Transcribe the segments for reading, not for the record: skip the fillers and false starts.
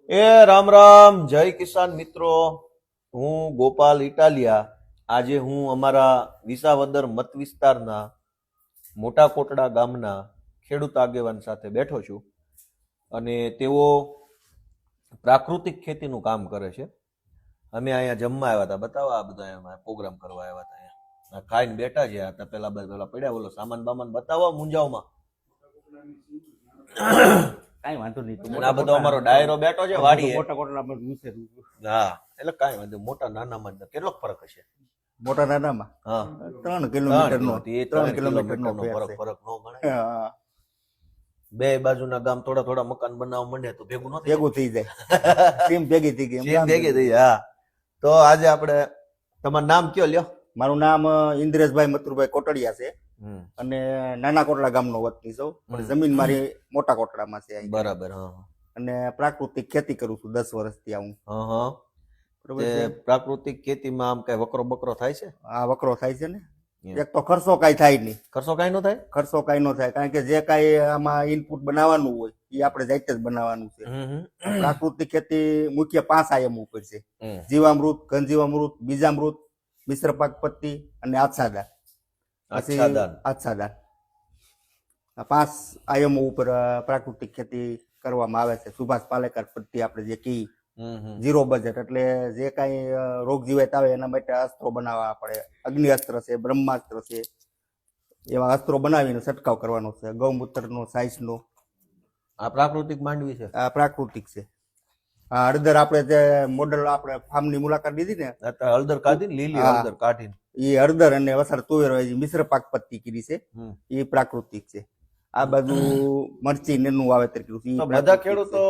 રામ રામ, જય કિસાન મિત્રો. હું ગોપાલ ઇટાલિયા. આજે હું અમારા વિસાવદર મત વિસ્તારના મોટા કોટડા ગામના ખેડૂત આગેવાન સાથે બેઠો છું અને તેઓ પ્રાકૃતિક ખેતીનું કામ કરે છે. અમે અહીંયા જમવા આવ્યા હતા, બતાવો આ બધા એમાં પ્રોગ્રામ કરવા આવ્યા હતા. અહીંયા ખાઈને બેઠા છે. હતા પેલા પડ્યા બોલો સામાન બામાન બતાવો મુંજાવમાં. કઈ વાંધો નહીં. આ બધો અમારો ડાયરો બેઠો છે વાડી. મોટા કોટડા પર વિશે હા, એટલે કાંઈ વાંધો મોટા નાનામાં કેટલો ફરક હશે? મોટા નાનામાં હા 3 કિલોમીટર નો 3 કિલોમીટરનો ફરક નો ગણાય. બે બાજુના ગામ થોડા થોડા મકાન બનાવવા માંડે તો ભેગું ન ભેગું થઈ જાય. ટીમ ભેગી થઈ ગઈ. થાય. ભેગી થઈ જાય. હા, તો આજે આપણે તમારું નામ કયો લ્યો? મારું નામ ઇન્દ્રેશભાઈ મથુરભાઈ કોટડિયા છે અને નાના કોટડા ગામનો વતની છું, પણ જમીન મારી મોટા કોટડામાં છે. બરાબર. હા, અને પ્રાકૃતિક ખેતી કરું છું 10 વર્ષથી. હું હા. પ્રાકૃતિક ખેતીમાં આમ કઈ વકરો બકરો થાય છે? આ વકરો થાય છે ને. એક તો ખર્ચો કઈ થાય નહીં. ખર્ચો કઈ નો થાય? ખર્ચો કઈ નો થાય, કારણ કે જે કઈ આમાં ઇનપુટ બનાવવાનું હોય એ આપણે જાતે જ બનાવવાનું છે. પ્રાકૃતિક ખેતી મુખ્ય 5 આયામ ઉપર છે: જીવામૃત, ઘનજીવામૃત, બીજામૃત, મિશ્ર પાક પત્તી અને આચ્છાદન. આચ્છાદન આ 5 આયામો ઉપર પ્રાકૃતિક ખેતી કરવામાં આવે છે. સુભાષ પાલેકર પદ્ધતિ આપણે જે કી ઝીરો બજેટ, એટલે જે કઈ રોગ જીવાત આવે એના માટે અસ્ત્રો બનાવવા પડે. અગ્નિ અસ્ત્ર છે, બ્રહ્માસ્ત્ર છે, એવા અસ્ત્રો બનાવીને છંટકાવ કરવાનો છે. ગૌમૂત્રનો, સાઈસનો. આ પ્રાકૃતિક માંડવી છે. આ પ્રાકૃતિક છે. આ હળદર આપણે જે મોડલ આપણે ફાર્મની મુલાકાત લીધી ને, હળદર કાઢી લીલી હળદર કાઢીને એ હળદર અને વસાર તુવેર મિશ્ર પાક પત્તી કરી છે, એ પ્રાકૃતિક છે. આ બાજુ મરચી નેનું વાવેતર કર્યું છે. બધા ખેડૂતો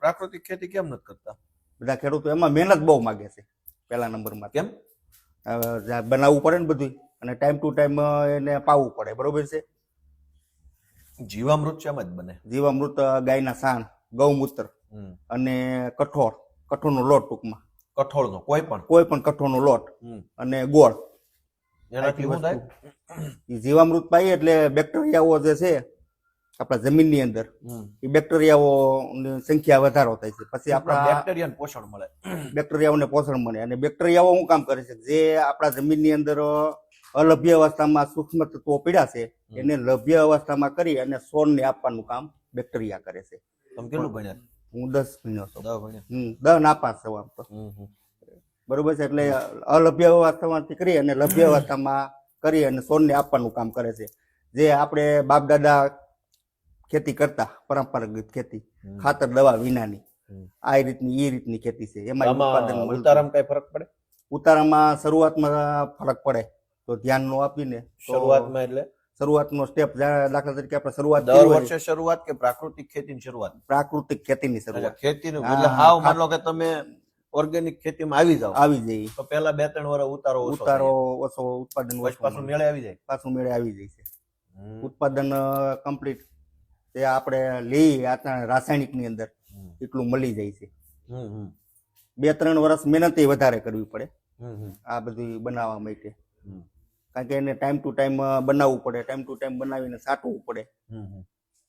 પ્રાકૃતિક ખેતી કેમ નથી કરતા? બધા ખેડૂતો એમાં મહેનત બહુ માંગે છે પહેલા નંબરમાં. કેમ? બનાવવું પડે ને બધું, અને ટાઈમ ટુ ટાઈમ એને પાવવું પડે. બરોબર છે. જીવામૃત શેમાં જ બને? જીવામૃત ગાયના સાણ, ગૌમૂત્ર અને કઠોળનો લોટ. ટૂંકમાં કઠોળનો કોઈ પણ કઠોળનો લોટ અને ગોળ. એનાથી શું થાય? જીવામૃત પાઈએ એટલે બેક્ટેરિયાઓ જે છે આપણા જમીનની અંદર, એ બેક્ટેરિયાઓની સંખ્યા વધારો થાય છે. પછી આપણા બેક્ટેરિયાને પોષણ મળે. બેક્ટેરિયાઓને પોષણ મળે. અને બેક્ટેરિયાઓ શું કામ કરે છે? જે આપણા જમીનની અંદર અલભ્ય અવસ્થામાં સૂક્ષ્મ તત્વો પીડા છે, એને લભ્ય અવસ્થામાં કરી અને છોડને આપવાનું કામ બેક્ટેરિયા કરે છે. તમે કેટલું ભણ્યા? હું 10 ભણ્યો છું. 10 ભણ્યા. 10 નાપાસ છું આમ તો. બરોબર છે. એટલે અલભ્ય અવસ્થામાંથી કરી અને લભ્ય અવસ્થામાં કરી અને છોડને આપવાનું કામ કરે છે. જે આપણે બાપ દાદા ખેતી કરતા પરંપરાગત ખેતી, ખાતર દવા વિનાની, આ રીતની ખેતી છે. એમાં ઉતારામાં કઈ ફરક પડે? ઉતારામાં શરૂઆતમાં ફરક પડે તો ધ્યાન નો આપીને. શરૂઆતમાં એટલે શરૂઆતનો સ્ટેપ, દાખલા તરીકે આપણે શરૂઆત દર વર્ષે શરૂઆત કે પ્રાકૃતિક ખેતીની શરૂઆત? પ્રાકૃતિક ખેતીની શરૂઆત. ખેતીનું એટલે હાવ માનો કે તમે ઓર્ગેનિક ખેતીમાં આવી જાય તો પહેલા 2-3 વર્ષ ઉતારો ઓછો, ઉત્પાદન પાછું મેળે આવી જાય. આવી જાય છે. ઉત્પાદન કમ્પ્લીટ તે આપણે લઈ રાસાયણિક ની અંદર એટલું મળી જાય છે. 2-3 વર્ષ મહેનત વધારે કરવી પડે આ બધું બનાવવા માટે, કારણ કે એને ટાઈમ ટુ ટાઈમ બનાવવું પડે. ટાઈમ ટુ ટાઈમ બનાવીને સાટવું પડે,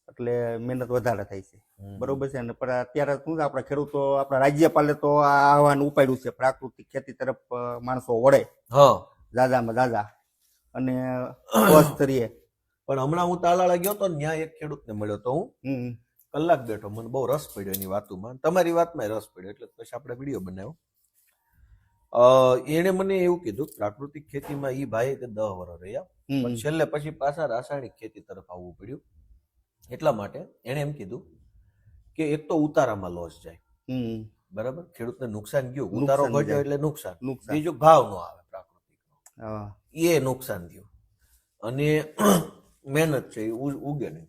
એટલે મહેનત વધારે થાય છે. બરોબર છે. અને અત્યારે શું છે, આપણા ખેડૂતો, આપણા રાજ્યપાલે તો આ આહવાન ઉપાડ્યું છે પ્રાકૃતિક ખેતી તરફ માણસો વળે દાદામાં દાદા અને સ્વસ્થ રહીએ. પણ હમણાં હું તાલાળા ગયો તો ત્યાં એક ખેડૂતને મળ્યો તો, હું કલાક બેઠો. મને બહુ રસ પડ્યો એની વાતોમાં, તમારી વાતમાં રસ પડ્યો, એટલે પછી આપણે વિડીયો બનાવ્યો. એને મને એવું કીધું પ્રાકૃતિક ખેતીમાં ઈ ભાઈ 10 વર્ષ રહ્યા, પણ છેલ્લે પછી પાછા રાસાયણિક ખેતી તરફ આવવું પડ્યું. એટલા માટે એને એમ કીધું કે એક તો ઉતારામાં લોસ જાય, બરાબર, ખેડૂતને નુકસાન ગયું, ઉતારો ઘટ્યો એટલે નુકસાન, બીજું ભાવ નો આવે પ્રાકૃતિક, એ નુકસાન થયું. અને મહેનત છે ઉગે નહીં.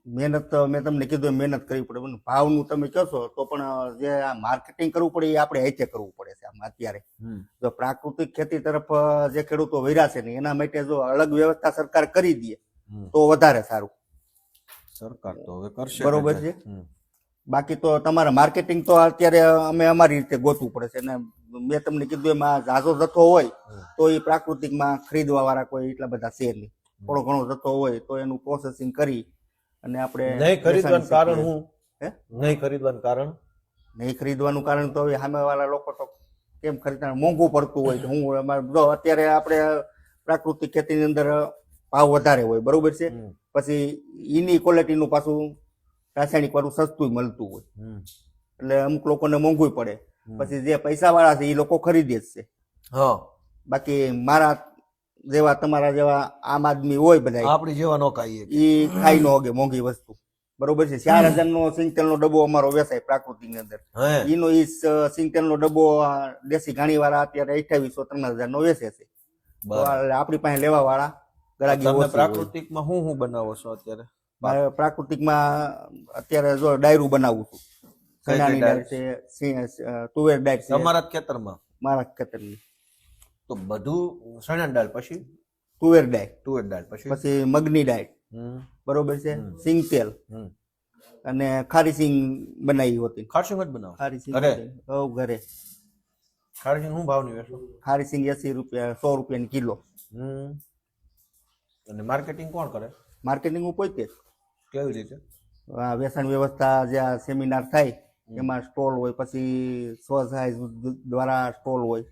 મહેનત મેં તમને કીધું મહેનત કરવી પડે. ભાવનું તમે કહો છો તો પણ જે આ માર્કેટિંગ કરવું પડે એ આપણે હાથે કરવું પડે છે. આમાં અત્યારે જો પ્રાકૃતિક ખેતી તરફ જે ખેડૂતો વૈરા છે ને, એના માટે જો અલગ વ્યવસ્થા સરકાર કરી દે તો વધારે સારું. સરકાર તો હવે કરશે, બરોબર છે. બાકી તો તમારે માર્કેટિંગ તો અત્યારે અમે અમારી રીતે ગોતવું પડે છે. અને મેં તમને કીધું એમાં ઝાઝો જથ્થો હોય તો એ પ્રાકૃતિકમાં ખરીદવા વાળા કોઈ એટલા બધા છે નહીં. થોડો ઘણો જથ્થો હોય તો એનું પ્રોસેસિંગ કરી અને આપણે નહીં ખરીદવાનું કારણ હું નહીં ખરીદવાનું કારણ નહીં ખરીદવાનું કારણ તો હવે સામેવાળા લોકો તો કેમ ખરીદતા મોંઘું પડતું હોય તો હું જો અત્યારે આપણે પ્રાકૃતિક ખેતીની અંદર ભાવ વધારે હોય બરોબર છે, પછી એની ક્વોલિટીનું પાછું રાસાયણિક વાળું સસ્તું મળતું હોય, એટલે અમુક લોકોને મોંઘું પડે. પછી જે પૈસા વાળા છે એ લોકો ખરીદે જ છે. હા, બાકી મારા જેવા તમારા જેવા આમ આદમી હોય બધા આપણી જેવા નો ખાઈએ એ ખાઈ ન હોગે મોંઘી વસ્તુ બરોબર છે. 4000 નો સિંગતેલનો ડબ્બો અમારો વેચાય પ્રાકૃતિકની અંદર. એનો ઈ સિંગતેલનો ડબ્બો દેશી ઘાણી વાળા અત્યારે 2800-3000 નો વેચે છે. આપણી પાસે લેવા વાળા તમે પ્રાકૃતિકમાં હું બનાવો છો અત્યારે? મારે પ્રાકૃતિકમાં અત્યારે જો ડાયરું બનાવું છું. ચણાની ડાળ છે, તુવેર ડાળ છે. તમારા ખેતરમાં? મારા ખેતરની. તો બધું ચણાની દાળ, પછી તુવેર ડાળ, પછી મગની ડાળ બરોબર છે, સિંગ તેલ અને ખારી સિંગ બનાવી હતી. ખારી સિંગ જ બનાવો? ખારી સિંગ ઘરે? ઘરે. ખારી સિંગ શું ભાવની વેચો? ખારી સિંગ 80 રૂપિયા 100 રૂપિયાની કિલો. અને માર્કેટિંગ કોણ કરે? માર્કેટિંગ હું પોતે. કેવી રીતે? વેચાણ વ્યવસ્થા જ્યાં સેમિનાર થાય એમાં સ્ટોલ હોય, પછી સ્વસહાય દ્વારા સ્ટોલ હોય,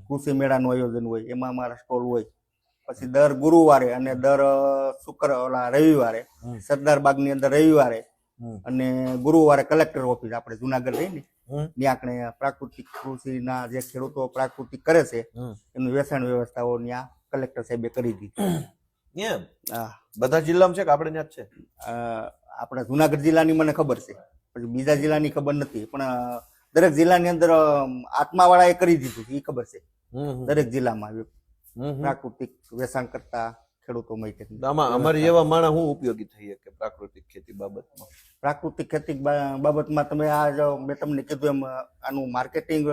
કૃષિ મેળાનું આયોજન હોય એમાં અમારા સ્ટોલ હોય. પછી દર ગુરુવારે અને દર રવિવારે સરદાર બાગની અંદર રવિવારે અને ગુરુવારે કલેક્ટર ઓફિસ આપણે જુનાગઢ રહી ને ત્યાં આપણે પ્રાકૃતિક કૃષિના જે ખેડૂતો પ્રાકૃતિક કરે છે એનું વેચાણ વ્યવસ્થાઓ ત્યાં કલેક્ટર સાહેબે કરી દીધી. એમ? બધા જિલ્લામાં છે કે આપણે ત્યાં જ છે? આપણા જુનાગઢ જિલ્લાની મને ખબર છે, પછી બીજા જિલ્લાની ખબર નથી, પણ દરેક જિલ્લાની અંદર આત્માવાળાએ કરી દીધું એ ખબર છે. દરેક જિલ્લામાં પ્રાકૃતિક વેચાણ કરતા ખેડૂતો માટે. આમાં અમારી એવા માણસ શું ઉપયોગી થઈ કે પ્રાકૃતિક ખેતી બાબતમાં? પ્રાકૃતિક ખેતી બાબતમાં તમે આ જો મેં તમને કીધું એમ આનું માર્કેટિંગ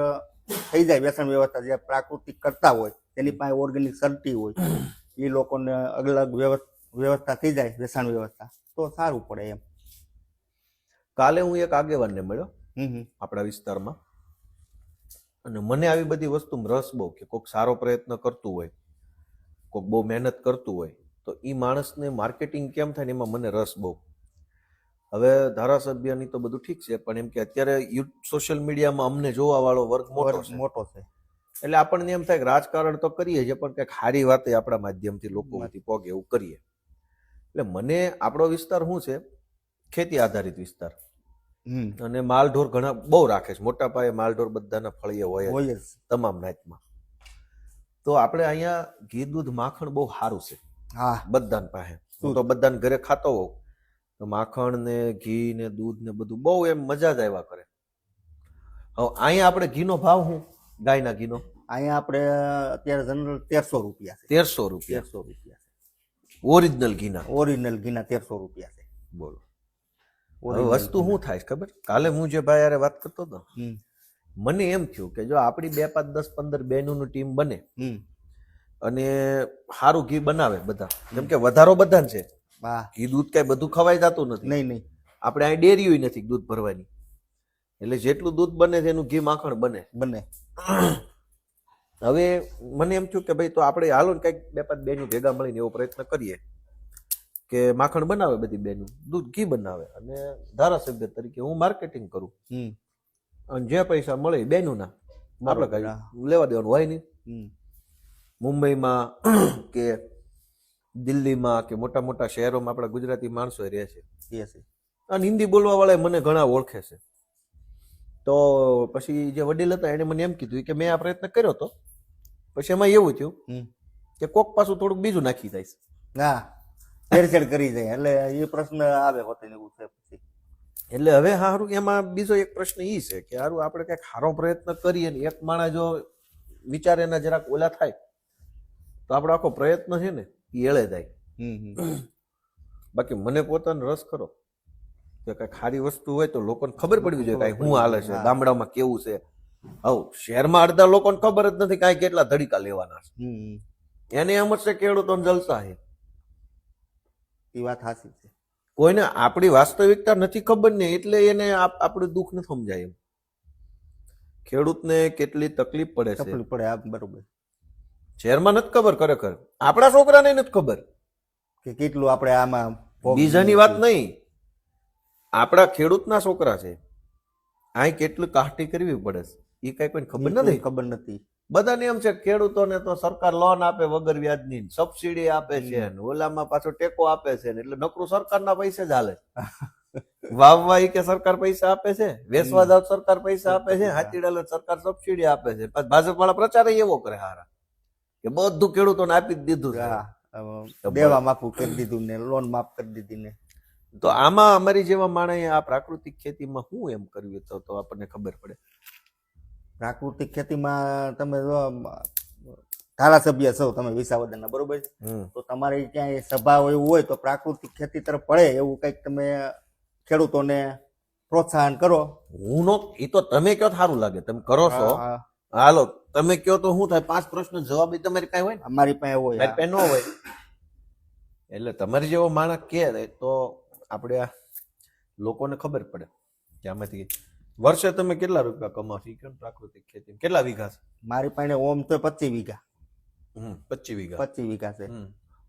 થઈ જાય. વેચાણ વ્યવસ્થા જે પ્રાકૃતિક કરતા હોય તેની પાસે ઓર્ગેનિક સર્ટી હોય, એ લોકોને અલગ વ્યવસ્થા થઈ જાય વેચાણ વ્યવસ્થા, તો સારું પડે એમ. કાલે હું એક આગેવાનને મળ્યો આપણા વિસ્તારમાં, અને મને આવી બધી વસ્તુમાં રસ બહુ કે કોઈક સારો પ્રયત્ન કરતું હોય, કોઈક બહુ મહેનત કરતું હોય તો એ માણસને માર્કેટિંગ કેમ થાય ને એમાં મને રસ બહુ. હવે ધારાસભ્યની તો બધું ઠીક છે, પણ એમ કે અત્યારે સોશિયલ મીડિયામાં અમને જોવા વાળો વર્ગ મોટો છે, એટલે આપણને એમ થાય કે રાજકારણ તો કરીએ છીએ પણ કંઈક સારી વાતે આપણા માધ્યમથી લોકોથી પોગે એવું કરીએ. એટલે મને આપણો વિસ્તાર શું છે, ખેતી આધારિત વિસ્તાર, અને માલઢોર ઘણા બહુ રાખે છે, મોટા પાયે માલઢોર બધાના ફળીએ હોય તમામ નાતમાં. તો આપણે અહીંયા ઘી દૂધ માખણ બહુ સારું છે બધાને પાસે. હું તો બધાને ઘરે ખાતો હોઉં તો માખણ ને ઘી ને દૂધ ને બધું બહુ એમ મજા જ આવ્યા કરે. હવે અહીંયા આપણે ઘીનો ભાવ શું? ગાયના ઘીનો અહીંયા આપણે અત્યારે જનરલ 1300 રૂપિયા છે. 1300 રૂપિયા? 1300 રૂપિયા છે ઓરિજિનલ ઘીના? ઓરિજિનલ ઘીના 1300 રૂપિયા છે. બોલો. વસ્તુ શું થાય ખબર? કાલે હું જે ભાઈ યારે વાત કરતો હતો, મને એમ થયું કે જો આપણી 2, 5, 10, 15 બહેનોની ટીમ બને અને સારું ઘી બનાવે બધા, જેમ કે વધારો બધાને છે, ઘી દૂધ કઈ બધું ખવાઈ જતું નથી. નહીં આપણે અહીં ડેરીઓ નથી દૂધ ભરવાની, એટલે જેટલું દૂધ બને તેનું ઘી માખણ બને. હવે મને એમ થયું કે ભાઈ તો આપણે હાલો ને કઈક 2, 5 બહેનો ભેગા મળીને એવો પ્રયત્ન કરીએ કે માખણ બનાવે બધી બહેનો, દૂધ ઘી બનાવે, અને ધારાસભ્ય તરીકે હું માર્કેટિંગ કરું, અને જે પૈસા મળે એ બહેનોના, આપણે કઈ લેવા દેવાનું હોય નહીં. મુંબઈમાં કે દિલ્હીમાં કે મોટા મોટા શહેરોમાં આપણા ગુજરાતી માણસો રહે છે, અને હિન્દી બોલવા વાળા મને ઘણા ઓળખે છે. તો પછી જે વડીલ હતા એને મને એમ કીધું કે મેં આ પ્રયત્ન કર્યો હતો, પછી એમાં એવું થયું કે કોક પાછું થોડુંક બીજું નાખી જાય, છેડછેડ કરી જાય, એટલે એ પ્રશ્ન આવે હોતે એવું છે. પછી એટલે હવે હારું એમાં બીજો એક પ્રશ્ન એ છે કે હારું આપણે કઈક સારો પ્રયત્ન કરીએ ને એક માણસ જો વિચારે ના જરાક ઓલા થાય તો આપણો આખો પ્રયત્ન છે ને એ એળે જાય. બાકી મને પોતાનો રસ ખરો કે કઈક સારી વસ્તુ હોય તો લોકોને ખબર પડવી જોઈએ કઈ શું હાલે છે, ગામડામાં કેવું છે. હવે શહેરમાં અડધા લોકોને ખબર જ નથી કાંઈ કેટલા ધડીકા લેવાના છે, એને એમ જ છે ખેડૂતોને જલસા છે. એ વાત સાચી છે. કોઈને આપણી વાસ્તવિકતા નથી ખબર ને એટલે એને આપણું દુઃખ ન સમજાય. એમ ખેડૂતને કેટલી તકલીફ પડે છે, બરોબર. શહેરમાં નથી ખબર, ખરેખર આપણા છોકરાને નથી ખબર કે કેટલું આપણે આમાં. બીજાની વાત નહીં, આપણા ખેડૂતના છોકરા છે આ કેટલું કાઢી કરવી પડે છે એ કઈ કોઈને ખબર નથી. ખબર નથી. બધાને એમ છે ખેડૂતોને તો સરકાર લોન આપે વગર વ્યાજની, સબસિડી આપે છે, ને ઓલામાં પાછો ટેકો આપે છે, ને એટલે નકરું સરકારના પૈસે જ હાલે. વાવવા ઈ કે સરકાર પૈસા આપે છે, વેચવા જાવ સરકાર પૈસા આપે છે, હાથીડાલે સરકાર સબસિડી આપે છે. પછી ભાજપ વાળા પ્રચાર એવો કરે હારા કે બધું ખેડૂતોને આપી જ દીધું છે. દેવા માફ કરી દીધું ને લોન માફ કરી દીધી ને. તો આમાં અમારી જેવા માણસે આ પ્રાકૃતિક ખેતીમાં શું એમ કર્યું તો આપણને ખબર પડે. પ્રાકૃતિક ખેતીમાં તમે જો ધારાસભ્ય છો તમે વિસાવદરના, બરોબર છે, તો તમારે ક્યાંય સભા એવું હોય તો પ્રાકૃતિક ખેતી તરફ પડે એવું કંઈક તમે ખેડૂતોને પ્રોત્સાહન કરો. હું નો એ તો તમે કયો સારું લાગે, તમે કરો છો. હાલો તમે કયો તો શું થાય? 5 પ્રશ્ન જવાબ તમારી પાસે હોય ને? અમારી પાસે હોય. મારી પાસે ન હોય. એટલે તમારી જેવો માણસ કે તો આપણે આ લોકોને ખબર પડે કે આમાંથી વર્ષે તમે કેટલા રૂપિયા કમાવો છો પ્રાકૃતિક ખેતી? કેટલા વીઘા છે? મારી પાસે ઓમ તો 25 વીઘા. 25 વીઘા. 25 વીઘા છે,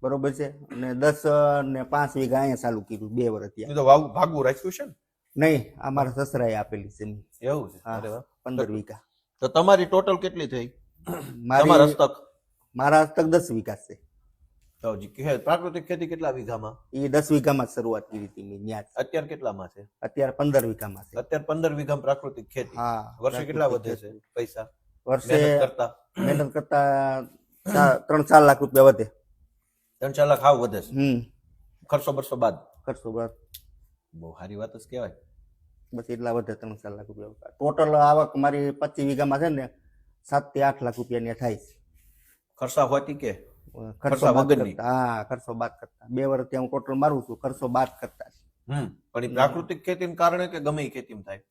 બરોબર છે. અને 10 ને 5 વીઘા અહીંયા ચાલુ કર્યું 2 વર્ષ ત્યાં. તો ભાગવું રાખ્યું છે ને? નહીં, અમારા સસરાએ આપેલી છે. એવું છે? અરે વાહ. 15 વીઘા. તો તમારી ટોટલ કેટલી થઈ? મારા હસ્તક 10 વીઘા છે. તો પ્રાકૃતિક ખેતી કેટલા વીઘામાં? એ 10 વીઘામાં શરૂઆત કરી હતી મેં ત્યાં. અત્યારે કેટલામાં છે? અત્યારે 15 વીઘામાં છે. અત્યારે 15 વીઘામાં પ્રાકૃતિક ખેતી. હા. વર્ષે કેટલા વધે છે પૈસા? વર્ષે મહેનત કરતા 3-4 લાખ રૂપિયા વધે. 3-4 લાખ આવ વધે છે. ખર્ચો બરસો બાદ? ખર્ચો બાદ. બહુ સારી વાત જ કહેવાય. બસ એટલા વધે 3-4 લાખ રૂપિયા. ટોટલ આવક મારી 25 વીઘામાં છે ને 7 થી 8 લાખ રૂપિયા થાય છે. ખર્ચા હોતી કે ખર્ચો બાદ કરતા? હા, ખર્ચો બાદ કરતા. 2 વર્ષ ત્યાં હું ટોટલ મારું છું ખર્ચો બાદ કરતા. પણ એ પ્રાકૃતિક ખેતીને કારણે કે ગમે એ ખેતીમાં થાય?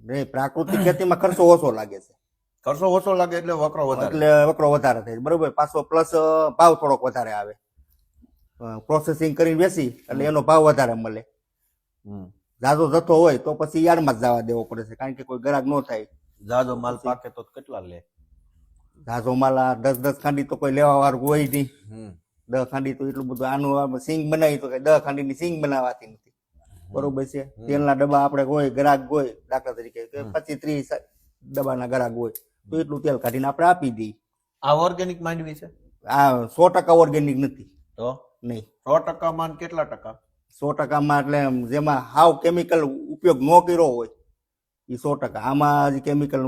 નહીં, પ્રાકૃતિક ખેતીમાં ખર્ચો ઓછો લાગે છે. ખર્ચો ઓછો લાગે એટલે વકરો વધારે. એટલે વકરો વધારે થાય, બરોબર. પાછો પ્લસ ભાવ થોડોક વધારે આવે. પ્રોસેસિંગ કરીને વેચી એટલે એનો ભાવ વધારે મળે. જાજો જથ્થો હોય તો પછી યાર્ડમાં જ જવા દેવો પડે છે, કારણ કે કોઈ ગ્રાહક ન થાય. જાજો માલ પાકે તો કેટલા લે? જાજો માલ 10 ખાંડી તો કોઈ લેવા વાળું હોય નહીં. 10 ખાંડી તો એટલું બધું. આનું સિંગ બનાવી તો 10 ખાંડીની સિંગ બનાવાતી નથી, બરોબર છે. તેલના ડબ્બા આપણે હોય, ગ્રાહક હોય, દાખલા તરીકે 25-30 ડબ્બાના ગ્રાહક હોય તો એટલું તેલ કાઢીને આપણે આપી દઈએ. આ ઓર્ગેનિક માંડવી છે? આ 100% ઓર્ગેનિક નથી. તો નહીં, 100% માં કેટલા ટકા? 100%માં એટલે જેમાં હાવ કેમિકલ ઉપયોગ ન કર્યો હોય એ 100%. આમાં હજી કેમિકલ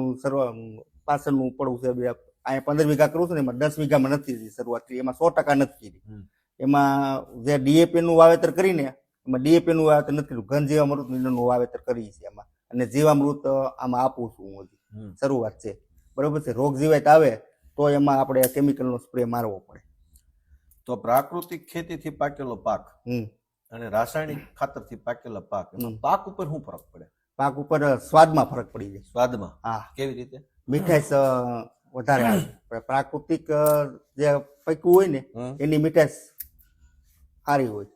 પાછળનું પડવું છે. અહીંયા 15 વીઘા કરું છું ને એમાં 10 વીઘામાં નથી શરૂઆત કરી, એમાં 100% નથી કરી. એમાં જે ડીએપી નું વાવેતર કરીને એમાં ડીએપી નું વાવેતર નથી કર્યું, ઘન જીવામૃત નું વાવેતર કરી છે એમાં. અને જીવામૃત આમાં આપું છું હું, હજી શરૂઆત છે, બરોબર છે. રોગ જીવાત આવે તો એમાં આપણે કેમિકલ નો સ્પ્રે મારવો પડે. તો પ્રાકૃતિક ખેતીથી પાકેલો પાક અને રાસાયણિક ખાતરથી પાકેલા પાક, પાક ઉપર શું ફરક પડે? પાક ઉપર સ્વાદમાં ફરક પડી જાય. સ્વાદમાં? હા. કેવી રીતે? મીઠાશ વધારે આવે. પ્રાકૃતિક જે પાક્યું હોય ને એની મીઠાશ સારી હોય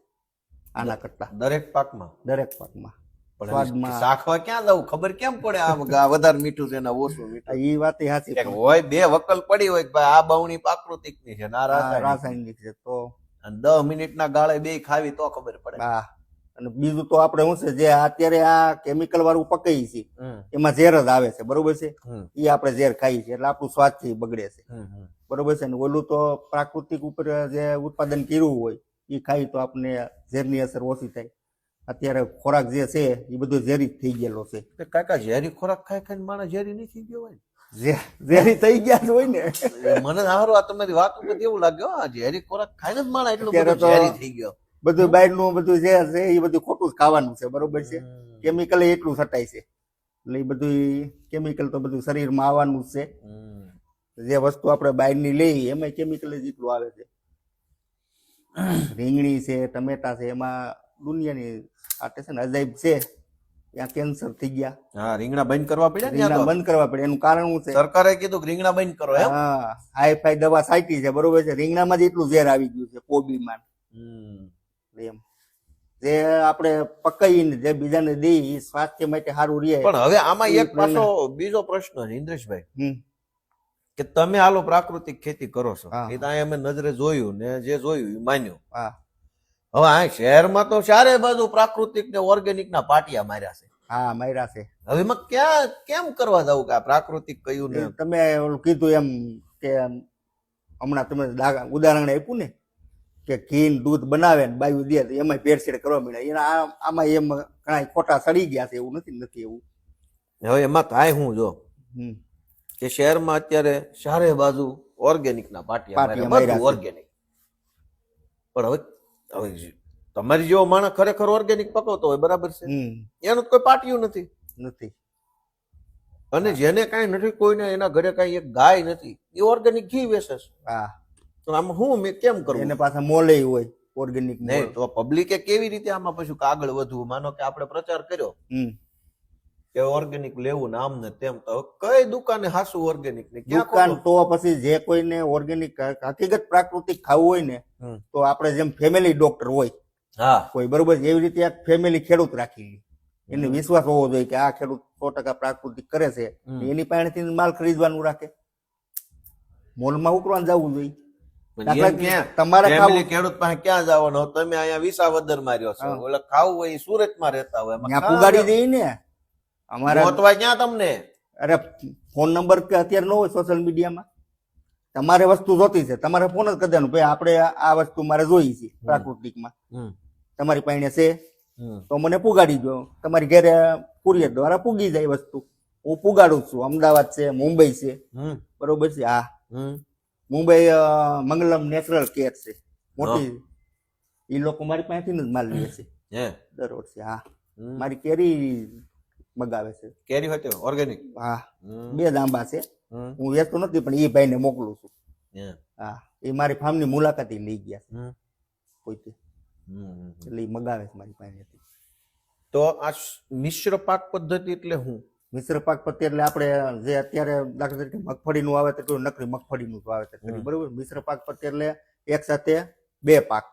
આના કરતા. દરેક પાકમાં? દરેક પાકમાં. સ્વાદમાં શાખવા ક્યાં જવું? ખબર કેમ પડે આ વધારે મીઠું છે ને ઓછું મીઠું? એ વાત સાચી હોય. 2 વકલ પડી હોય કે આ બવણી પ્રાકૃતિક ની છે, રાસાયણિક છે. તો 10 મિનિટના ગાળે 2 ખાવી તો ખબર પડે. હા. અને બીજું તો આપણે શું છે, જે અત્યારે આ કેમિકલ વાળું પકાઈ છે એમાં ઝેર જ આવે છે, બરોબર છે. એ આપણે ઝેર ખાઈએ છીએ એટલે આપણું સ્વાસ્થ્ય બગડે છે, બરોબર છે. ને ઓલું તો પ્રાકૃતિક ઉપર જે ઉત્પાદન કર્યું હોય એ ખાઈ તો આપણે ઝેરની અસર ઓછી થાય. અત્યારે ખોરાક જે છે એ બધું ઝેરી થઈ ગયેલો છે. કાકા ઝેરી ખોરાક ખાઈ ખાઈને માણસ ઝેરી નહીં થઈ ગયો હોય? ઝેરી થઈ ગયા જ હોય ને. મને સારું આ તમારી વાત ઉપર એવું લાગ્યો, આ ઝેરી ખોરાક ખાઈને જ માણસ એટલો બધો ઝેરી થઈ ગયો. બધું બહારનું બધું જે છે એ બધું ખોટું જ ખાવાનું છે, બરોબર છે. કેમિકલ એટલું છટાય છે એટલે એ બધું કેમિકલ તો બધું શરીરમાં આવવાનું જ છે. જે વસ્તુ આપણે બહારની લઈએ એમાં કેમિકલ જ એટલું આવે છે. રીંગણી છે, ટમેટા છે, એમાં દુનિયાની આટે છે ને અજાયબ છે. ત્યાં કેન્સર થઈ ગયા. હા, રીંગણા બંધ કરવા પડ્યા. રીંગણા બંધ કરવા પડે. એનું કારણ શું છે? સરકારે કીધું કે રીંગણા બંધ કરો. હા, હાઈ-ફાઈ દવા છાંટી છે, બરોબર છે. રીંગણામાં જ એટલું ઝેર આવી ગયું છે કોબીમાં. એમ જે આપણે પકાઈને જે બીજાને દઈએ સ્વાસ્થ્ય માટે સારું રહે. પણ હવે આમાં એક પાછો બીજો પ્રશ્ન છે ઇન્દ્રેશભાઈ, કે તમે હાલો પ્રાકૃતિક ખેતી કરો છો, એ તો અમે નજરે જોયું ને જે જોયું એ માન્યું. હવે આ શહેરમાં તો ચારે બાજુ પ્રાકૃતિક ને ઓર્ગેનિક ના પાટિયા માર્યા છે. હા માર્યા છે. હવે એમાં ક્યાં કેમ કરવા જવું કે આ પ્રાકૃતિક કયું ને તમે ઓલું કીધું એમ કે હમણાં તમે ઉદાહરણ આપ્યું ને કે ઘી ને દૂધ બનાવે ને બાયું દે તો એમાં ભેળસેળ કરવા મળ્યા એના આમાં એમ ઘણા ખોટા સડી ગયા છે એવું નથી એવું. હવે એમાં કાંઈ હું જો હમ. કે શહેરમાં અત્યારે ચારે બાજુ ઓર્ગેનિક ના પાટિયા પાટિયા માર્યા, બધું માર્યા છે. ઓર્ગેનિક. પણ હવે તમારી જેવો માણસ ખરેખર ઓર્ગેનિક પકવતો હોય બરાબર છે, એનું તો કોઈ પાટિયું નથી. નથી. અને જેને કાંઈ નથી, કોઈને એના ઘરે કાંઈ એક ગાય નથી, એ ઓર્ગેનિક ઘી વેચે છે. હા તો આમાં હું મેં કેમ કરવું? એને પાછા મોલે હોય ઓર્ગેનિક. નહીં તો પબ્લિકે કેવી રીતે આમાં પછી આગળ વધવું? માનો કે આપણે પ્રચાર કર્યો કે ઓર્ગેનિક લેવું ને આમ ને તેમ, તો કઈ દુકાને હાસું ઓર્ગેનિક ને ક્યાં દુકાન ખોટું? તો પછી જે કોઈને ઓર્ગેનિક હકીકત પ્રાકૃતિક ખાવું હોય ને તો આપણે જેમ ફેમિલી ડોક્ટર હોય હા કોઈ બરોબર એવી રીતે એક ફેમિલી ખેડૂત રાખી એને વિશ્વાસ હોવો જોઈએ કે આ ખેડૂત 100% પ્રાકૃતિક કરે છે, એની પાસેથી માલ ખરીદવાનું રાખે. મોલમાં ઉકરવાનું જવું જોઈએ. પણ એમ ક્યાં? તમારે Family ખાવું ખેડૂત પાસે ક્યાં જવાનો? તમે અહીંયા વિસાવદર માર્યો છો, ઓલા ખાવું હોય સુરતમાં રહેતા હોય, એમાં ત્યાં પુગાડી દઈએ ને. અમારા ગોતવા ક્યાં તમને? અરે ફોન નંબર કે અત્યારે ન હોય સોશિયલ મીડિયામાં. તમારે વસ્તુ જોતી છે તમારે ફોન જ કરી દેવાનું ભાઈ આપણે આ વસ્તુ મારે જોઈ છે પ્રાકૃતિકમાં, તમારી પાસે છે તો મને પુગાડી દો. તમારી ઘરે કુરિયર દ્વારા પૂગી જાય વસ્તુ. હું પુગાડું છું. અમદાવાદ છે, મુંબઈ છે, બરોબર છે. હા મુંબઈ મંગલમ નેચરલ કેર છે મોટી, એ લોકો મારી પાસેથી જ માલ લે છે દર વર્ષે. હા મારી કેરી મગાવે છે. કેરી હોય ઓર્ગેનિક? હા 2 આંબા છે. હું વેચતો નથી પણ એ ભાઈને મોકલું છું. હા એ મારી ફાર્મની મુલાકાતે લઈ ગયા છે પોતે, એટલે એ મગાવે છે મારી પાસેથી. તો આ મિશ્ર પાક પદ્ધતિ એટલે હું? મિશ્ર પાક પદ્ધતિ એટલે આપણે જે અત્યારે દાખલા તરીકે મગફળીનું વાવેતર કર્યું, નકરી મગફળીનું વાવેતર કર્યું, બરોબર. મિશ્ર પાક પદ્ધતિ એટલે એક સાથે 2 પાક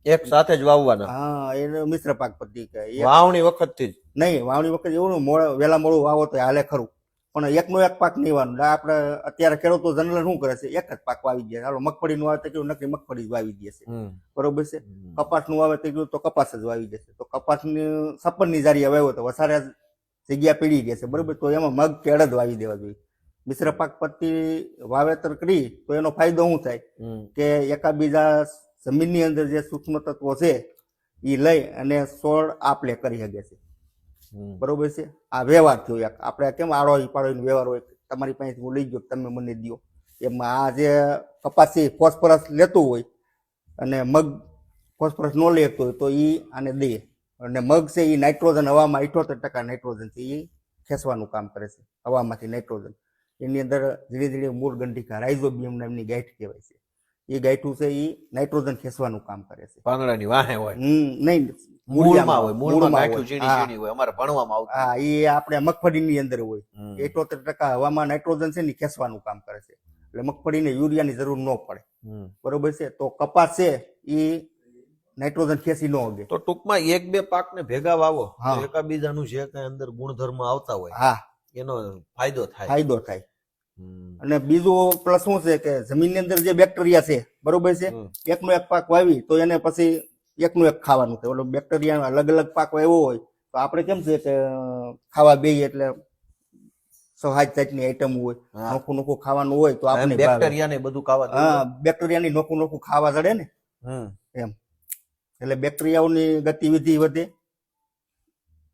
એક સાથે જ વાવવાના? હા એને મિશ્ર પાક પદ્ધતિ કહે. વાવણી વખતથી જ? નહીં, વાવણી વખત એવું વહેલા મોડું વાવો તો હાલે ખરું, પણ એકનો એક પાક નહીં વાવવાનો. આપણે અત્યારે ખેડૂતો જનરલ શું કરે છે, એક જ પાક વાવી દે. હાલો મગફળીનું વાવેતર કર્યું, નકરી મગફળી જ વાવી દે છે, બરોબર છે. કપાસનું વાવેતર કર્યું તો કપાસ જ વાવી દેશે. તો કપાસની 56ની જારી વાવ્યો તો વધારે જગ્યા પડી ગઈ છે, બરોબર. તો એમાં મગ કે અડદ વાવી દેવા જોઈએ. મિશ્ર પાક પદ્ધતિ વાવેતર કરી તો એનો ફાયદો શું થાય કે એકાબીજા જમીનની અંદર જે સૂક્ષ્મ તત્વો છે એ લઈ અને છોડ આપલે કરી શકે છે, બરોબર છે. આ વ્યવહાર થયો એક. આપણે કેમ આડોઈ પાડોઈ વ્યવહાર હોય, તમારી પાસેથી હું લઈ ગયો તમે મને દો, એમાં આ જે કપાસી ફોસ્ફરસ લેતું હોય અને મગ ફોસ્ફરસ ન લેતો હોય તો એ આને દે. અને મગ છે એ નાઇટ્રોજન હવામાં 78% નાઇટ્રોજન છે એ ખેંચવાનું કામ કરે છે હવામાંથી નાઇટ્રોજન. એની અંદર ધીરે ધીરે મૂળ ગંઠિકા રાઇઝોબિયમ નામની ગાંઠ કહેવાય છે. એ ગાંઠું છે એ નાઇટ્રોજન ખેંચવાનું કામ કરે છે. પાંદડાની વાહે હોય? નહીં, મૂળમાં હોય. મૂળમાં ગાંઠું ઝીણી ઝીણી હોય, અમારે ભણવામાં આવતું. હા એ આપણે મગફળીની અંદર હોય. 78% હવામાં નાઇટ્રોજન છે ને ખેંચવાનું કામ કરે છે, એટલે મગફળીને યુરિયાની જરૂર ન પડે, બરોબર છે. તો કપાસ છે એ નાઇટ્રોજન ખેંચી ન ઉગે. તો ટૂંકમાં 1-2 પાકને ભેગા વાવો, એકાબીજાનું જે કઈ અંદર ગુણધર્મ આવતા હોય હા એનો ફાયદો થાય. અને બીજું પ્લસ શું છે કે જમીનની અંદર જે બેક્ટેરિયા છે, બરોબર છે, એકનો એક પાક વાવી તો એને પછી એકનું એક ખાવાનું થાય. ઓલો બેક્ટેરિયા અલગ અલગ પાક વાવ્યો હોય તો આપણે કેમ છે કે ખાવા બેય એટલે 6-7 જાતની આઈટમ હોય, નોખું નોખું ખાવાનું હોય તો આપણે બેક્ટેરિયા ને બધું ખાવા. હા બેક્ટેરિયાની નોખું નોખું ખાવા જડે ને એમ, એટલે બેક્ટેરિયાઓની ગતિવિધિ વધે.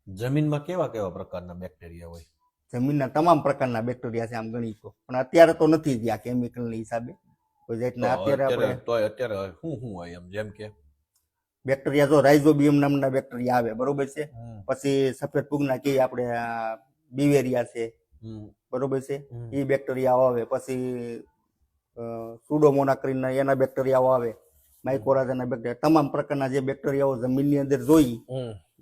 જમીનમાં કેવા કેવા પ્રકારના બેક્ટેરિયા હોય? જમીનના તમામ પ્રકારના બેક્ટેરિયા છે આમ ગણી તો, પણ અત્યારે તો નથી જ્યાં કેમિકલની હિસાબે કોઈ જાતના. અત્યારે શું હોય એમ? જેમ કે બેક્ટેરિયા જો રાઇઝોબિયમ નામના બેક્ટેરિયા આવે, બરોબર છે. પછી સફેદ ફૂગના કે આપણે બિવેરિયા છે, બરોબર છે, એ બેક્ટેરિયા આવે. પછી સુડોમોનાસ એના બેક્ટેરિયાઓ આવે, માઇકોરાઝાના બેક્ટેરિયા. તમામ પ્રકારના જે બેક્ટેરિયાઓ જમીનની અંદર જોઈ,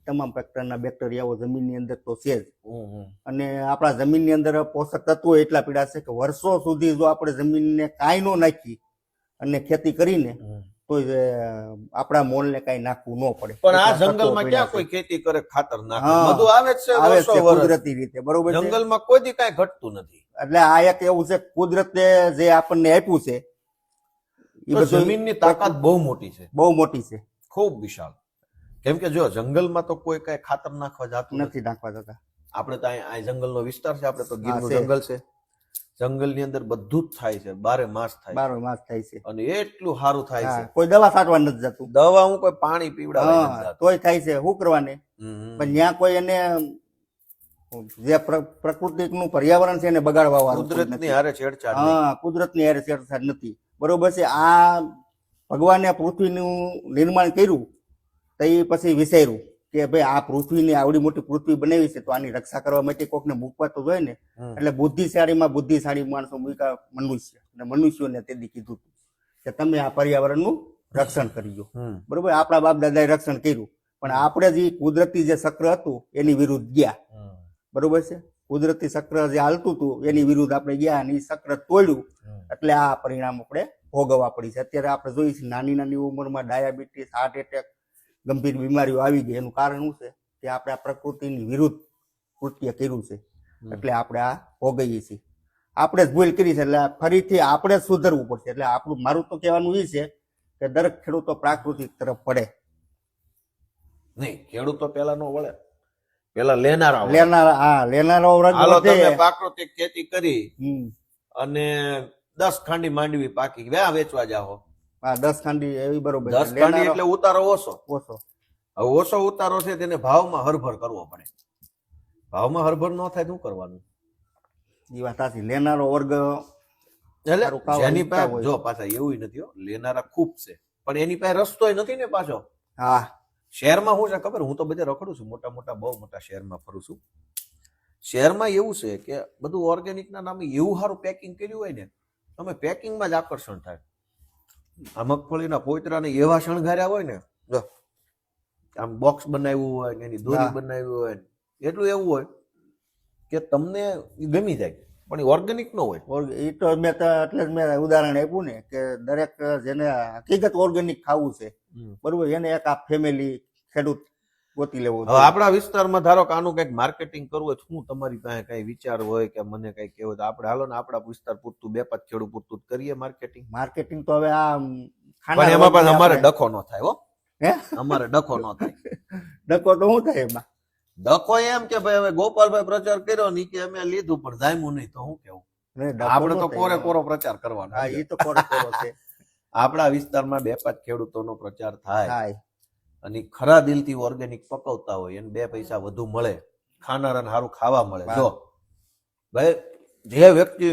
તમામ પ્રકારના બેક્ટેરિયાઓ જમીનની અંદર તો છે જ. અને આપણા જમીનની અંદર પોષક તત્વો એટલા પીડા છે કે વર્ષો સુધી જો આપણે જમીનને કાંઈ ન નાખી અને ખેતી કરીને તો આપણા મોલને કાંઈ નાખવું ન પડે. પણ આ જંગલમાં ક્યાં કોઈ ખેતી કરે, ખાતર નાખે, બધું આવે છે કુદરતી રીતે, બરોબર. જંગલમાં કોઈ દી કાંઈ ઘટતું નથી. એટલે આ એક એવું છે કુદરતે જે આપણને આપ્યું છે એ જમીનની તાકાત બહુ મોટી છે, બહુ મોટી છે, ખૂબ વિશાળ. કેમ કે જો જંગલમાં તો કોઈ કઈ ખાતર નાખવા જતું નથી. નથી નાખવા જતા. આપણે તો આ જંગલનો વિસ્તાર છે, આપણે તો ગીરનું છે. જંગલ છે. જંગલની અંદર બધું જ થાય છે, 12 માસ થાય છે. 12 માસ થાય છે. અને એટલું સારું થાય હા, છે. કોઈ દવા છાંટવા નથી જતું. દવા હું કોઈ પાણી પીવડાવવા નથી હા, જાતો. તોય થાય છે. શું કરવાને? હમ. પણ ત્યાં કોઈ એને જે પ્રકૃતિનું પર્યાવરણ છે એને બગાડવા વાળું કોઈ કુદરતની નથી. હારે છેડછાડ નહીં. હા, કુદરતની હારે છેડછાડ નથી. બરોબર છે. આ ભગવાને પૃથ્વીનું નિર્માણ કર્યું તો એ પછી વિચાર્યું કે ભાઈ આ પૃથ્વીની આવડી મોટી પૃથ્વી બનાવી છે તો આની રક્ષા કરવા માટે કોકને મૂકવા તો જોઈએ ને. એટલે બુદ્ધિશાળી માણસો મૂક્યા મનુષ્ય, અને મનુષ્યોને તેથી કીધું કે તમે આ પર્યાવરણનું રક્ષણ કરજો. બરોબર, આપણા બાપ દાદાએ રક્ષણ કર્યું, પણ આપણે જે કુદરતી જે ચક્ર હતું એની વિરુદ્ધ ગયા. બરોબર છે. કુદરતી ચક્ર જે હાલતું હતું એની વિરુદ્ધ આપણે ગયા અને એ ચક્ર તોડ્યું, એટલે આ પરિણામ આપણે ભોગવવા પડી છે. અત્યારે આપણે જોઈએ છીએ નાની નાની ઉંમરમાં ડાયાબિટીસ, હાર્ટ એટેક, ગંભીર બીમારીઓ આવી ગઈ. એનું કારણ શું છે કે આપણે આ પ્રકૃતિની વિરુદ્ધ કૃત્ય કર્યું છે, એટલે આપણે આ ભોગવીએ છીએ. આપણે જ ભૂલ કરી છે, એટલે ફરીથી આપણે જ સુધરવું પડશે. એટલે આપણું મારું તો કહેવાનું એ છે કે દરેક ખેડૂતો પ્રાકૃતિક તરફ પડે. નહીં, ખેડૂતો પેલા નો વળે, પેલા લેનારા વળે. લેનારો વર્ગ હાલો વધે. તમે પ્રાકૃતિક ખેતી કરી હમ. અને 10 ખાંડી માંડવી પાકી વ્યા વેચવા જાઓ. હા, 10 ખાંડી એવી બરોબર. 10 ખાંડી એટલે ઉતારો ઓછો. ઓછો. હવે ઓછો ઉતારો છે તેને ભાવમાં હરભર કરવો પડે. ભાવમાં હરભર ન થાય તો શું કરવાનું? એ વાત સાચી. લેનારો વર્ગ એટલે સારું ખાવા જેની ઈચ્છતા પાસે હોય. જો પાછા એવું નથી હો, લેનારા ખૂબ છે, પણ એની પાસે રસ્તોય નથી ને પાછો. હા, શહેરમાં શું છે ખબર? હું તો બધે રખડું છું, મોટા મોટા બહુ મોટા શહેરમાં ફરું છું. શહેરમાં એવું છે કે બધું ઓર્ગેનિક ના નામે એવું સારું પેકિંગ કર્યું હોય ને, તમે પેકિંગમાં જ આકર્ષણ થાય. આ મગફળીના પોતરાને એવા શણગાર્યા હોય ને, જો આમ બોક્સ બનાવ્યું હોય ને એની દોરી હા. બનાવી હોય ને, એટલું એવું હોય કે તમને ઈ ગમી જાય, પણ એ ઓર્ગેનિક ન હોય. એ તો મેં તો એટલે જ મેં ઉદાહરણ આપ્યું ને કે દરેક જેને હકીકત ઓર્ગેનિક ખાવું છે, બરોબર, એને એક આ ફેમિલી ખેડૂત ગોતી લેવો હવે આપણા વિસ્તારમાં ધારો કે આનું કઈક માર્કેટિંગ કરવું હોય, શું તમારી પાસે કઈ વિચાર હોય કે મને કઈ કહેવું તો આપણે હાલો ને આપણા વિસ્તાર પૂરતું 2-5 ખેડૂત પૂરતું જ કરીએ માર્કેટિંગ. માર્કેટિંગ તો હવે આ પણ એમાં પણ અમારે ડખો ન થાય હો. હે? અમારે ડખો ન થાય. ડકો તો શું થાય એમાં? ડખો એમ કે ભાઈ હવે ગોપાલભાઈ પ્રચાર કર્યો ને કે અમે લીધું પણ જામ્યું નહીં તો શું કેવું? નહીં, ડખો આપણે ન તો થાય કોરે એમાં. કોરો પ્રચાર કરવાનો. હા, એ તો કોરો કોરો છે. આપણા વિસ્તારમાં 2-5 ખેડૂતોનો પ્રચાર થાય થાય. અને ઈ ખરા દિલથી ઓર્ગેનિક પકવતા હોય એને 2 પૈસા વધુ મળે, ખાનારાને સારું ખાવા મળે. હા. જો ભાઈ જે વ્યક્તિ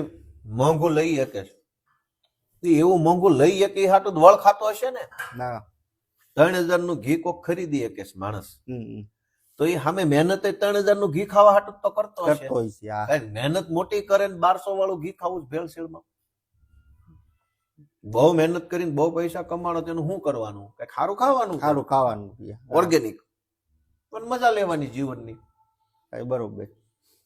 મોંઘું લઈ શકે છે ઈ એવું મોંઘું લઈ શકે એ હાટું વળ ખાતો હશે ને. ના. 3000 નું ઘી કોક ખરીદી શકે છે માણસ, હમ. તો એ સામે મહેનત 3000 નું ઘી ખાવા હાટું તો કરતો હશે. કરતો હોય છે. હા. કાંઈ મહેનત મોટી કરે ને 1200 વાળું ઘી ખાવું જ ભેળસેળમાં. બહુ મહેનત કરીને બહુ પૈસા કમાણો તેનું શું કરવાનું? કઈ ખારું ખાવાનું, સારું ખાવાનું છે. હા. ઓર્ગેનિક, પણ મજા લેવાની જીવનની. હા, બરોબર.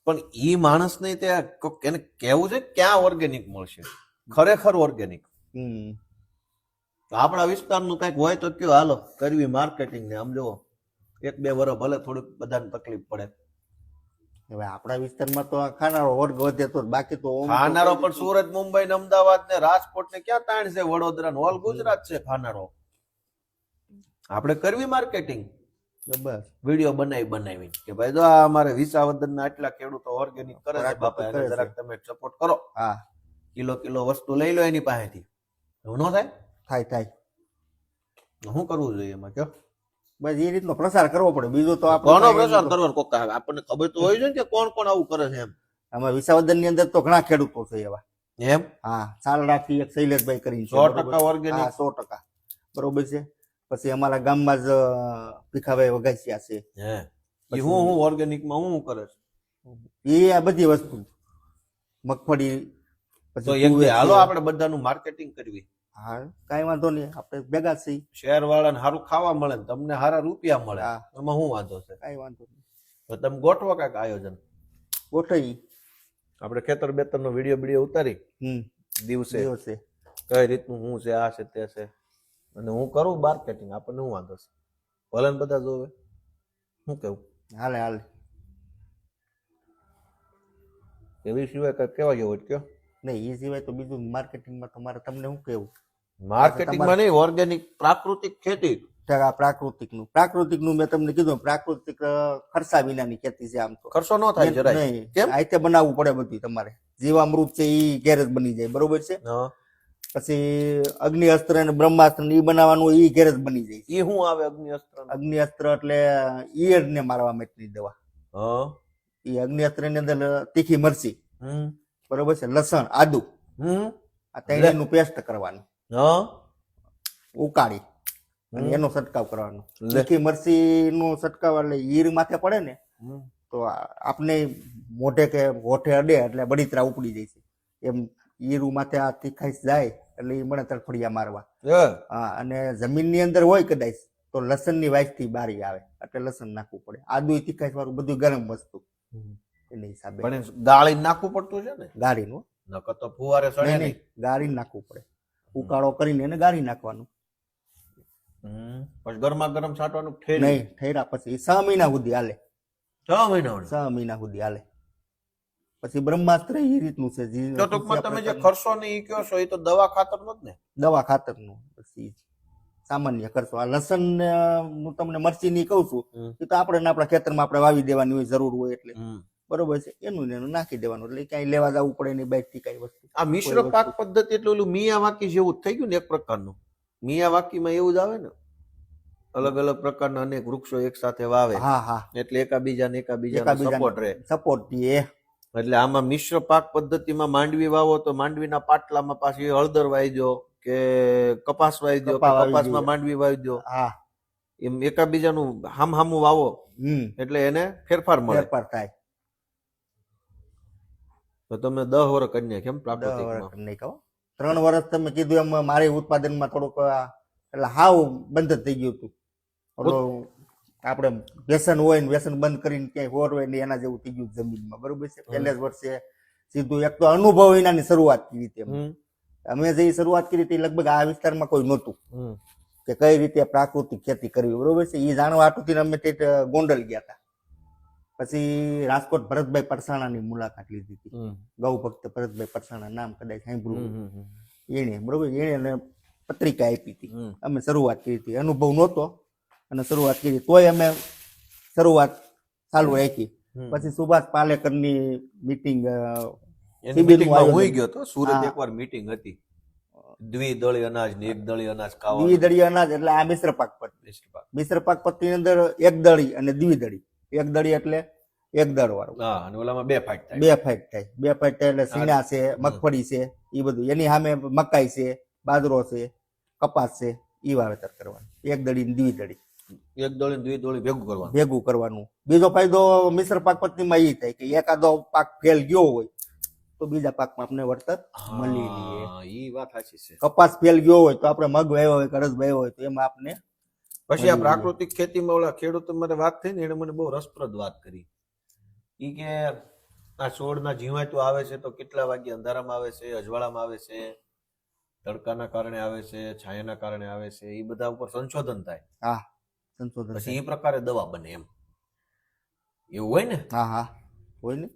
પણ ઈ માણસને ત્યાં એને કેવું છે ક્યાં ઓર્ગેનિક મળશે, ખરેખર ઓર્ગેનિક. હમ. તો આપણા વિસ્તારનું કઈક હોય તો કયો, હાલો કરવી માર્કેટિંગ ને. આમ જુઓ 1-2 વર્ષ ભલે થોડીક બધાને તકલીફ પડે, હવે આપણા વિસ્તારમાં તો આ ખાનારો વર્ગ વધે તો, બાકી તો ઓમ તો ખાનારો કોઈ પણ સુરત, મુંબઈ ને અમદાવાદ ને રાજકોટ ને ક્યાં તાણ છે, વડોદરા ને ઓલ ગુજરાત છે ખાનારો. આપણે કરવી માર્કેટિંગ, બસ વિડીયો બનાવી કે ભાઈ જો આ અમારે વિસાવદરના આટલા ખેડૂતો ઓર્ગેનિક કરે છે બાપા, એને કરે છે. જરાક તમે સપોર્ટ કરો, હા, કિલો વસ્તુ લઈ લો એની પાસેથી. એવું ન થાય? થાય. શું કરવું જોઈએ એમાં કયો? બસ એ રીતનો પ્રસાર કરવો પડે. બીજું તો કોનો આપણે પ્રચાર કરવાનો? કોક આપણને ખબર તો હોય છે ને કે કોણ કોણ આવું કરે છે એમ. આમાં વિસાવદર ની અંદર તો ઘણા ખેડૂતો છે એવા. એમ હા, સાલડાથી એક શૈલેષભાઈ કરીને છે, 100% બરોબર? organic. હા, 100%. બરોબર છે. પછી અમારા ગામમાં જ ભીખાભાઈ વઘાસિયા છે. હે ઈ હું ઓર્ગેનિક માં હું કરે છે? એ આ બધી વસ્તુ મગફળી તો પછી એક તુવેર છે. હાલો આપણે બધાનું માર્કેટિંગ કરવી. હા, કાંઈ વાંધો નહીં, આપણે ભેગા જ છીએ. શહેર વાળાને સારું ખાવા મળે ને તમને સારા રૂપિયા મળે, હા. એમાં શું વાંધો છે? કાંઈ વાંધો નહીં, તો તમે ગોઠવો કાંઈક આયોજન. ગોઠવી. આપણે ખેતર બેતરનો વિડીયો ઉતારી દિવસે દિવસે કઈ રીતનું શું છે, આ છે તે છે, અને હું કરું માર્કેટિંગ. આપણને શું વાંધો છે? ભલે ને બધા જોવે. શું કેવું? હાલે. એવી સિવાય કઈ કેવા જેવું હોય કયો? નહીં, એ સિવાય તો બીજું માર્કેટિંગમાં તમારે તમને શું કેવું? માર્કેટિંગમાં નહીં, ઓર્ગેનિક પ્રાકૃતિક ખેતી. પ્રાકૃતિકનું મેં તમને કીધું પ્રાકૃતિક ખર્ચા વિનાની ખેતી છે આમ તો ખર્ચો ન થાય જરાય નહીં કેમ આ રીતે બનાવવું પડે બધું તમારે જીવામૃત છે ઈ ઘેર જ બની જાય બરોબર છે હા પછી અગ્નિઅસ્ત્ર અને બ્રહ્માસ્ત્ર ઈ બનાવવાનું ઈ ઘેર જ બની જાય એ શું આવે અગ્નિઅસ્ત્ર અગ્નિઅસ્ત્ર એટલે ઈયળ ને મારવા માટેની દવા હા ઈ અગ્નિઅસ્ત્ર ની અંદર તીખી મરચી હમ બરોબર છે લસણ આદુ હમ આ ત્રણેયનું પેસ્ટ કરવાનું હા ઉકાળી અને એનો છંટકાવ કરવાનો લે. તીખી મરચી નો છંટકાવ એટલે ઈર માથે પડે ને હમ. તો આપને મોઢે કે હોઠે અડે એટલે બળીતરા ઉપડી જાય છે એમ ઈરુ માથે આ તીખાઈશ જાય એટલે ઈ મને તડફડિયા મારવા હા અને જમીનની અંદર હોય કદાચ તો લસણની વાઈસથી બારી આવે એટલે લસણ નાખવું પડે આદુ તીખાઈશ વાળું બધું ગરમ વસ્તુ એને હિસાબે પણ એ ગાળી નાખવું પડતું છે ને ગાળીનું નકર તો ફુવારે સડે નહીં નહીં ગાળી નાખવું પડે ઉકાળો કરીને એને ગાળી નાખવાનું પછી ગરમા ગરમ છાંટવાનું ઠેરી નહીં ઠેરા પછી 6 મહિના સુધી હાલે 6 મહિના 6 મહિના સુધી હાલે પછી બ્રહ્માસ્ત્ર એ રીતનું છે તો ટૂંકમાં તમે જે ખર્ચો ને ઈ કયો છો એ તો દવા ખાતર નો જ ને દવા ખાતરનું પછી સામાન્ય ખર્ચો આ લસણ હું તમને મરચી ની કહું છું એ તો આપણે આપણા ખેતરમાં આપણે વાવી દેવાની હોય જરૂર હોય એટલે બરોબર છે એનું ને એનું નાખી દેવાનું એટલે ક્યાંય લેવા જવું પડે નહીં બાઈક થી કઈ વસ્તુ આ મિશ્ર પાક પદ્ધતિ એટલે ઓલું મિયાવાકી જેવું જ થઈ ગયું ને એક પ્રકારનું મિયાવાકીમાં એવું જ આવે ને અલગ અલગ પ્રકારના અનેક વૃક્ષો એક સાથે વાવે હા હા એટલે એકાબીજાને સપોર્ટ રહે સપોર્ટ દે એટલે આમાં મિશ્ર પાક પદ્ધતિમાં માંડવી વાવો તો માંડવીના પાટલામાં પાછી હળદર વાવી દો કે કપાસ વાવી દો કપાસમાં માંડવી વાવી દો હા એમ એકાબીજાનું હામું વાવો એટલે એને ફેરફાર મળે ફેરફાર થાય તો તમે 10 વર્ષ કન્યા કેમ પ્રાકૃતિકમાં નહીં કહો 3 વર્ષ તમે કીધું એમ મારે ઉત્પાદનમાં થોડુંક એટલે હાવ બંધ જ થઈ ગયું હતું ઓલો આપણે વ્યસન હોય ને વ્યસન બંધ કરીને ક્યાંય હોરવે ને એના જેવું થઈ ગયું જમીનમાં બરોબર છે પહેલે જ વર્ષે સીધું એક તો અનુભવ વિનાની શરૂઆત કરી હતી અમે જે શરૂઆત કરી હતી લગભગ આ વિસ્તારમાં કોઈ નહોતું કે કઈ રીતે પ્રાકૃતિક ખેતી કરવી બરોબર છે એ જાણવા હાટુથી અમે તે ગોંડલ ગયા હતા પછી રાજકોટ ભરતભાઈ પરસાણાની મુલાકાત લીધી હતી ગૌ ભક્ત ભરતભાઈ પરસાણા નામ કદાચ સાંભળ્યું એને બરોબર એને પત્રિકા આપી હતી અમે શરૂઆત કરી હતી અનુભવ નહોતો અને શરૂઆત કરી તોય અમે શરૂઆત ચાલુ રાખી પછી સુભાષ પાલેકરની મીટિંગ હોઈ ગયો તો સુરત એકવાર મીટિંગ હતી દ્વિદળી અનાજ ને એક દળી અનાજ ખાવા દ્વિદળી અનાજ એટલે આ મિશ્ર પાક પદ્ધતિ ની અંદર એક દળી અને દ્વિદળી એક દળી એટલે એક દળ વાળું અને ઓલામાં બે ફાઈટ થાય એટલે સીણા છે મગફળી છે એ બધું એની સામે મકાઈ છે બાજરો છે કપાસ છે ઈ વાવેતર કરવાનું એક દળી ને દ્વિદળી એક દળી ને દ્વિદળી ભેગું કરવાનું બીજો ફાયદો મિશ્ર પાક પદ્ધતિમાં એ થાય કે એકાદો પાક ફેલ ગયો હોય તો બીજા પાકમાં આપણે વળતર મળી લઈએ ઈ વાત સાચી છે કપાસ ફેલ ગયો હોય તો આપણે મગ વાવ્યો હોય અડદ વાવ્યો હોય તો એમાં આપણે પછી આ પ્રાકૃતિક ખેતીમાં ઓલા ખેડૂતો મારે વાત થઈ ને એને મને બહુ રસપ્રદ વાત કરી ઈ કે આ છોડના જીવાતું આવે છે તો કેટલા વાગે અંધારામાં આવે છે અજવાળામાં આવે છે તડકાના કારણે આવે છે છાયાના કારણે આવે છે એ બધા ઉપર સંશોધન થાય હા સંશોધન પછી એ પ્રકારે દવા બને એમ એવું હોય ને હા હોય ને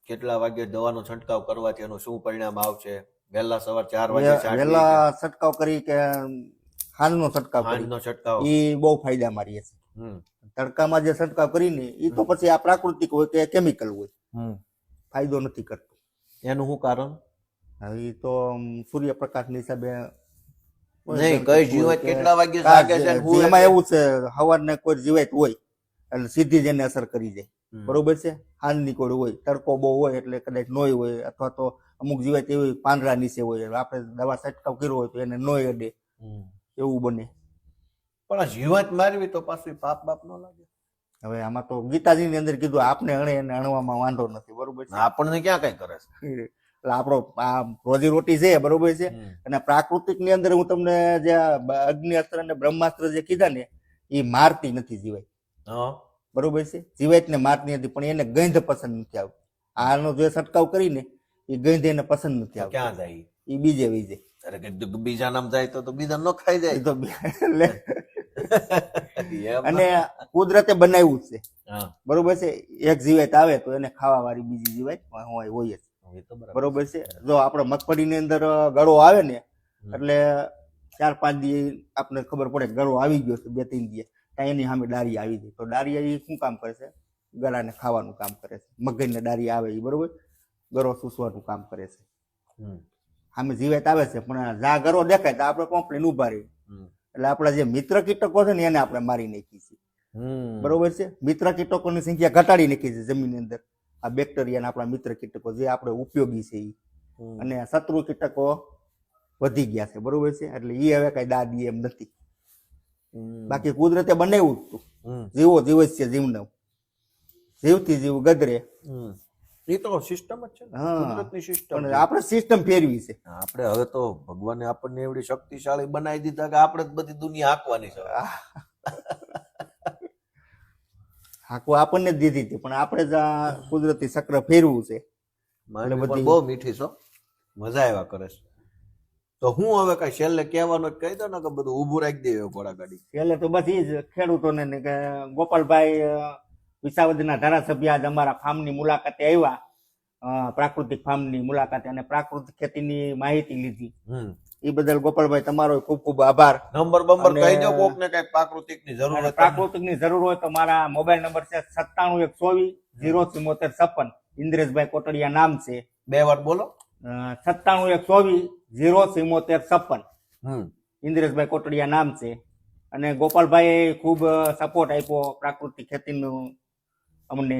કેટલા વાગે દવાનો છંટકાવ કરવાથી એનું શું પરિણામ આવશે વહેલા સવાર 4 વાગે વહેલા છંટકાવ કરી કે હાલનો છંટકાવ એ બહુ ફાયદા મારી છે તડકામાં જે છંટકાવ કરીને એ તો પછી આ પ્રાકૃતિક હોય કે કેમિકલ હોય ફાયદો નથી કરતો એનું શું કારણ એ તો સૂર્યપ્રકાશની હિસાબે નહીં કઈ જીવાત કેટલા વાગે જાગે છે એમાં એવું છે સવારને કોઈ જીવાત હોય એટલે સીધી જ એને અસર કરી જાય બરોબર છે હાલની કોઈ હોય તડકો બહુ હોય એટલે કદાચ નોય હોય અથવા તો અમુક જીવાત એવી પાંદડા નીચે હોય આપણે દવા છંટકાવ કર્યો હોય તો એને નોય અડે એવું બને પણ આ જીવાત મારવી તો પાછું પાપ બાપ ન લાગે હવે આમાં તો ગીતાજી ની અંદર કીધું આપણે અણે એને અણવામાં વાંધો નથી બરોબર છે આપણને ક્યાં કઈ કરે છે એટલે આપણો આ રોજી રોટી છે બરોબર છે અને પ્રાકૃતિક ની અંદર હું તમને જે અગ્નિઅસ્ત્ર અને બ્રહ્માસ્ત્ર જે કીધા ને એ મારતી નથી જીવાત બરોબર છે જીવાત ને મારતી નથી પણ એને ગંધ પસંદ નથી આવતી આનો જે છંટકાવ કરીને એ ગંધ એને પસંદ નથી આવતી ક્યાં જાય એ બીજે વહી અરે બીજા નામ જાય તો બીજા ન ખાઈ જાય તો અને કુદરતે બનાવ્યું છે બરોબર છે એક જીવાત આવે તો એને ખાવા વાળી બીજી જીવાત હોય જ બરોબર છે જો આપણે મગફળી ની અંદર ગળો આવે ને એટલે 4-5 દી આપણે ખબર પડે ગળો આવી ગયો છે 2-3 દી ત્યાં એની સામે ડારી આવી જાય તો ડારિયા એ શું કામ કરે છે ગળાને ખાવાનું કામ કરે છે મગજને ડારી આવે એ બરોબર ગળો ચૂસવાનું કામ કરે છે સામે જીવાત આવે છે પણ જા ગળો દેખાય તો આપણે કોમ્પ્લેન ઉભા રહીએ એટલે આપણા જે મિત્ર કીટકો છે ને એને આપણે મારી નાખી છે બરોબર છે મિત્ર કીટકોની સંખ્યા ઘટાડી નાખી છે જમીનની અંદર આ બેક્ટેરિયા આપણા મિત્ર કીટકો જે આપણે ઉપયોગી છે એ અને શત્રુ કીટકો વધી ગયા છે બરોબર છે એટલે એ હવે કઈ દાદી એમ નથી બાકી કુદરતે બનાવ્યું જ હતું જીવો જીવ જ છે જીવનો જીવથી જીવ ગદરે એ તો સિસ્ટમ જ છે ને, કુદરતની સિસ્ટમ પણ આપણે સિસ્ટમ ફેરવી છે આપણે હવે તો ભગવાને આપણને એવડી શક્તિશાળી બનાવી દીધા કે આપણે જ બધી દુનિયા હાંકવાની છે હાંકવા આપણને જ દીધી હતી પણ આપણે જ આ કુદરતી ચક્ર ફેરવું છે મને બધી બહુ મીઠી છો મજા આવ્યા કરે છે તો હું હવે કઈ છેલ્લે કહેવાનું કહી દો ને કે બધું ઊભું રાખી દે ઘોડાગાડી એટલે તો બસ એ જ ખેડૂતોને ને કે ગોપાલભાઈ વિસાવદરના ધારાસભ્ય આજ અમારા ફાર્મની મુલાકાતે આવ્યા પ્રાકૃતિક ફાર્મની મુલાકાતે અને પ્રાકૃતિક ખેતીની માહિતી લીધી એ બદલ ગોપાલભાઈ તમારો ખૂબ ખૂબ આભાર નંબર બંબર કહી દો કોક ને કઈ પ્રાકૃતિક ની જરૂર હોય પ્રાકૃતિક ની જરૂર હોય તો મારા મોબાઈલ નંબર છે 9712407456 ઇન્દ્રેશભાઈ કોટડિયા નામ છે 2 વાર બોલો 9712407456 ઇન્દ્રેશભાઈ કોટડિયા નામ છે અને ગોપાલભાઈ ખૂબ સપોર્ટ આપ્યો પ્રાકૃતિક ખેતીનું અમને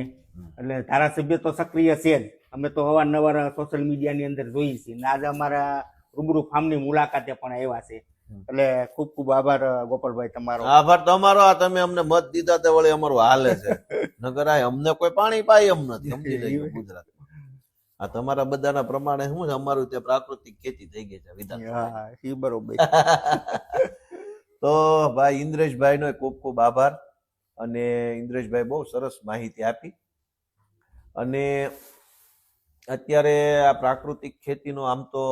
એટલે ધારાસભ્ય તો સક્રિય છે જ અમે તો અવારનવાર સોશિયલ મીડિયાની અંદર જોઈએ છીએ અને આજે અમારા રૂબરૂ ફાર્મની મુલાકાતે પણ આવ્યા છે એટલે ખૂબ ખૂબ આભાર ગોપાલભાઈ તમારો આભાર તમારો આ તમે અમને મત દીધા તે વળી અમારું હાલે છે નગર આ અમને કોઈ પાણી પાય એમ નથી સમજી લેજો ગુજરાત આ તમારા બધાના પ્રમાણે શું છે અમારું ત્યાં પ્રાકૃતિક ખેતી થઈ ગઈ છે વિધાન હા એ બરોબર તો ભાઈ ઇન્દ્રેશભાઈ નો ખૂબ ખૂબ આભાર અને ઇન્દ્રેશભાઈ બહુ સરસ માહિતી આપી અને અત્યારે આ પ્રાકૃતિક ખેતીનો આમ તો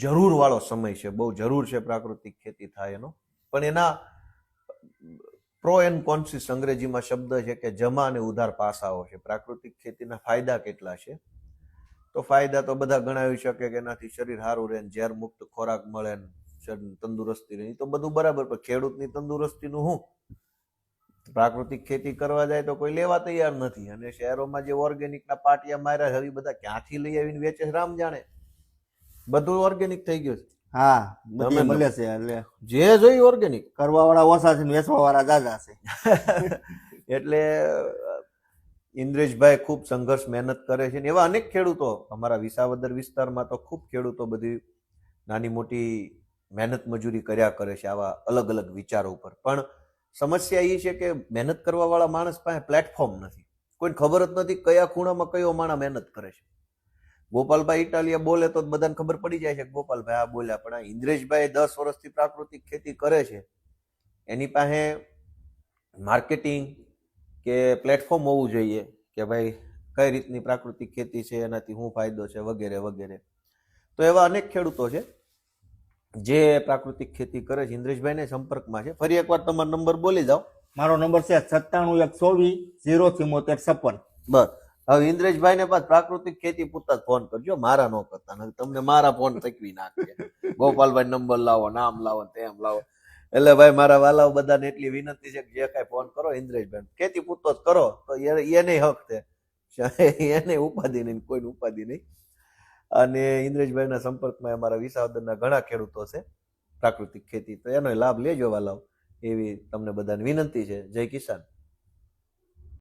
જરૂર વાળો સમય છે બહુ જરૂર છે પ્રાકૃતિક ખેતી થાય એનો પણ એના પ્રો એન્ડ કોન્સિસ અંગ્રેજીમાં શબ્દ છે કે જમા અને ઉધાર પાસાઓ છે પ્રાકૃતિક ખેતીના ફાયદા કેટલા છે તો ફાયદા તો બધા ગણાવી શકે કે એનાથી શરીર સારું રહે ઝેર મુક્ત ખોરાક મળે તંદુરસ્તી રહે તો બધું બરાબર પણ ખેડૂતની તંદુરસ્તીનું શું પ્રાકૃતિક ખેતી કરવા જાય તો કોઈ લેવા તૈયાર નથી અને શહેરોમાં જે ઓર્ગેનિક ના પાટિયા માર્યા હવે બધા ક્યાંથી લઈ આવીને વેચે રામ જાણે બધું ઓર્ગેનિક થઈ ગયું છે હા બધે મળે છે એટલે જે જોઈ ઓર્ગેનિક કરવા વાળા ઓછા છે ને વેચવા વાળા જાજા છે એટલે ઇન્દ્રેશભાઈ ખૂબ સંઘર્ષ મહેનત કરે છે ને એવા અનેક ખેડૂતો અમારા વિસાવદર વિસ્તારમાં તો ખૂબ ખેડૂતો બધી નાની મોટી મહેનત મજૂરી કર્યા કરે છે આવા અલગ અલગ વિચારો ઉપર પણ સમસ્યા એ છે કે મહેનત કરવા વાળા માણસ પાસે પ્લેટફોર્મ નથી કોઈને ખબર જ નથી કયા ખૂણામાં કયો માણસ મહેનત કરે છે ગોપાલભાઈ ઇટાલિયા બોલે તો બધાને ખબર પડી જાય છે કે ગોપાલભાઈ આ બોલ્યા પણ આ ઇન્દ્રેશભાઈ 10 વર્ષથી પ્રાકૃતિક ખેતી કરે છે એની પાસે માર્કેટિંગ કે પ્લેટફોર્મ હોવું જોઈએ કે ભાઈ કઈ રીતની પ્રાકૃતિક ખેતી છે એનાથી શું ફાયદો છે વગેરે વગેરે તો એવા અનેક ખેડૂતો છે જે પ્રાકૃતિક ખેતી કરે છે ઇન્દ્રેશભાઈને સંપર્કમાં છે ફરી એકવાર તમારો નંબર બોલી જાઓ મારો નંબર છે 9712407456 બસ હવે ઇન્દ્રેશભાઈને પાછ પ્રાકૃતિક ખેતી પૂરતા જ ફોન કરજો મારા નો કરતા નથી તમને મારા ફોન થકવી નાખે ગોપાલભાઈ નંબર લાવો નામ લાવો તેમ લાવો એટલે ભાઈ મારા વાલાઓ બધાને એટલી વિનંતી છે કે જે કાંઈ ફોન કરો ઇન્દ્રેશભાઈ ખેતી પૂરતો જ કરો તો એને હક છે એને ઉપાધિ નહીં કોઈને ઉપાધિ નહીં અને ઇન્દ્રેશભાઈના સંપર્કમાં અમારા વિસાવદરના ઘણા ખેડૂતો છે પ્રાકૃતિક ખેતી તો એનો લાભ લેજો વાલાઓ એવી તમને બધાને વિનંતી છે જય કિસાન